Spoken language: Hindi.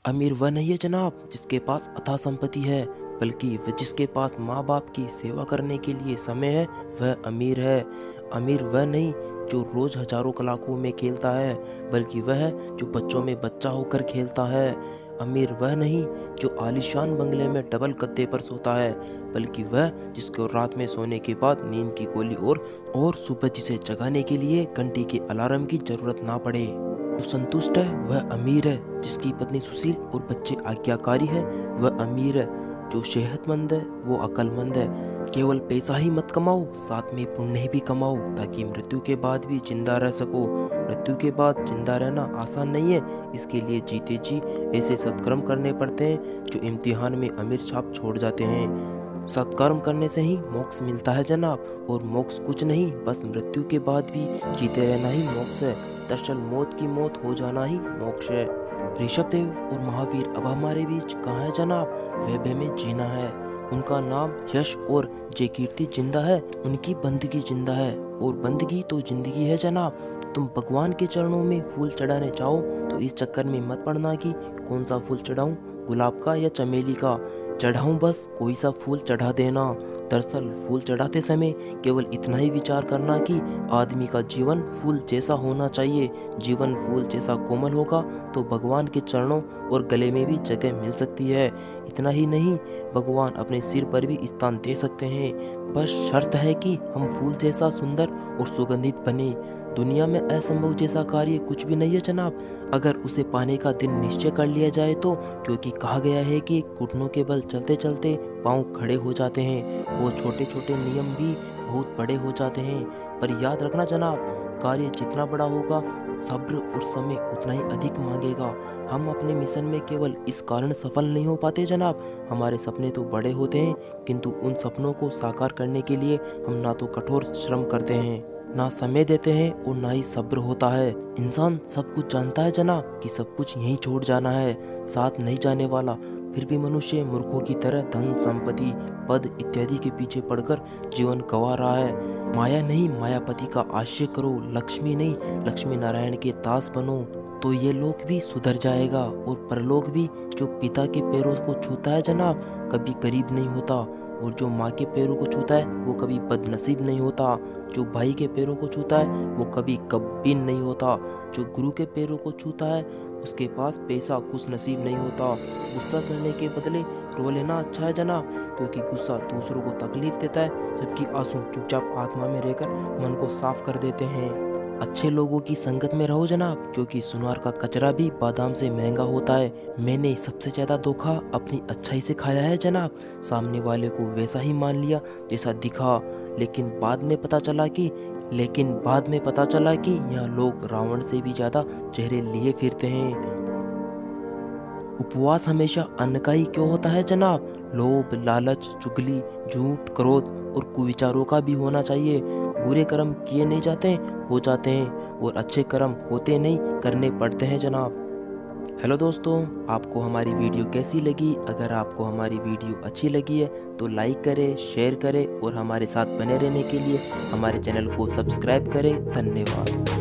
अमीर वह नहीं है जनाब जिसके पास अथाह संपत्ति है, बल्कि वह जिसके पास माँ बाप की सेवा करने के लिए समय है, वह अमीर है। अमीर वह नहीं जो रोज हजारों कलाकों में खेलता है, बल्कि वह है जो बच्चों में बच्चा होकर खेलता है। अमीर वह नहीं जो आलीशान बंगले में डबल गद्दे पर सोता है, बल्कि वह जिसको रात में सोने के बाद नींद की गोली और सुबह जिसे जगाने के लिए घंटी के अलार्म की जरूरत ना पड़े। जो संतुष्ट है वह अमीर है, जिसकी पत्नी सुशील और बच्चे आज्ञाकारी है वह अमीर है। जो सेहतमंद है वो अक्लमंद है। केवल पैसा ही मत कमाओ, साथ में पुण्य भी कमाओ, ताकि मृत्यु के बाद भी जिंदा रह सको। मृत्यु के बाद जिंदा रहना आसान नहीं है, इसके लिए जीते जी ऐसे सत्कर्म करने पड़ते हैं जो इम्तिहान में अमीर छाप छोड़ जाते हैं। सत्कर्म करने से ही मोक्ष मिलता है जनाब, और मोक्ष कुछ नहीं, बस मृत्यु के बाद भी जीते रहना ही मोक्ष है। दरअसल मौत की मौत हो जाना ही मोक्ष है। ऋषभ देव और महावीर अब हमारे बीच कहाँ है जनाब? वैभव में जीना है। उनका नाम यश और जय कीर्ति जिंदा है, उनकी बंदगी जिंदा है, और बंदगी तो जिंदगी है जनाब। तुम भगवान के चरणों में फूल चढ़ाने चाहो तो इस चक्कर में मत पड़ना कि कौन सा फूल चढ़ाऊं, गुलाब का या चमेली का। चढ़ाऊं बस कोई सा फूल चढ़ा देना। दरअसल फूल चढ़ाते समय केवल इतना ही विचार करना कि आदमी का जीवन फूल जैसा होना चाहिए। जीवन फूल जैसा कोमल होगा तो भगवान के चरणों और गले में भी जगह मिल सकती है। इतना ही नहीं, भगवान अपने सिर पर भी स्थान दे सकते हैं। बस शर्त है कि हम फूल जैसा सुंदर और सुगंधित बने। दुनिया में असंभव जैसा कार्य कुछ भी नहीं है जनाब, अगर उसे पाने का दिन निश्चय कर लिया जाए तो। क्योंकि कहा गया है कि घुटनों के बल चलते चलते पांव खड़े हो जाते हैं, वो छोटे छोटे नियम भी बहुत बड़े हो जाते हैं। पर याद रखना जनाब, कार्य जितना बड़ा होगा सब्र और समय उतना ही अधिक मांगेगा। हम अपने मिशन में केवल इस कारण सफल नहीं हो पाते जनाब, हमारे सपने तो बड़े होते हैं, किंतु उन सपनों को साकार करने के लिए हम ना तो कठोर श्रम करते हैं, ना समय देते हैं, और ना ही सब्र होता है। इंसान सब कुछ जानता है जनाब कि सब कुछ यहीं छोड़ जाना है, साथ नहीं जाने वाला, फिर भी मनुष्य मूर्खों की तरह धन संपत्ति पद इत्यादि के पीछे पड़कर जीवन गंवा रहा है। माया नहीं मायापति का आश्रय करो, लक्ष्मी नहीं लक्ष्मी नारायण के दास बनो, तो ये लोक भी सुधर जाएगा, और परलोक भी। जो पिता के पैरों को छूता है जनाब कभी गरीब नहीं होता, और जो माँ के पैरों को छूता है वो कभी बदनसीब नहीं होता। जो भाई के पैरों को छूता है वो कभी कब्बीन नहीं होता। जो गुरु के पैरों को छूता है उसके पास पैसा कुछ नसीब नहीं होता। गुस्सा करने के बदले रो लेना अच्छा है जनाब, क्योंकि गुस्सा दूसरों को तकलीफ देता है, जबकि आंसू चुपचाप आत्मा में रहकर मन को साफ कर देते हैं। अच्छे लोगों की संगत में रहो जनाब, क्योंकि सुनार का कचरा भी बादाम से महंगा होता है। मैंने सबसे ज्यादा धोखा अपनी अच्छाई से खाया है जनाब, सामने वाले को वैसा ही मान लिया जैसा दिखा, लेकिन बाद में पता चला कि यहाँ लोग रावण से भी ज्यादा चेहरे लिए फिरते हैं। उपवास हमेशा अन्न का ही क्यों होता है जनाब? लोभ लालच चुगली झूठ क्रोध और कुविचारों का भी होना चाहिए। बुरे कर्म किए नहीं जाते, हो जाते हैं, और अच्छे कर्म होते नहीं, करने पड़ते हैं जनाब। हेलो दोस्तों, आपको हमारी वीडियो कैसी लगी? अगर आपको हमारी वीडियो अच्छी लगी है तो लाइक करें, शेयर करें, और हमारे साथ बने रहने के लिए हमारे चैनल को सब्सक्राइब करें। धन्यवाद।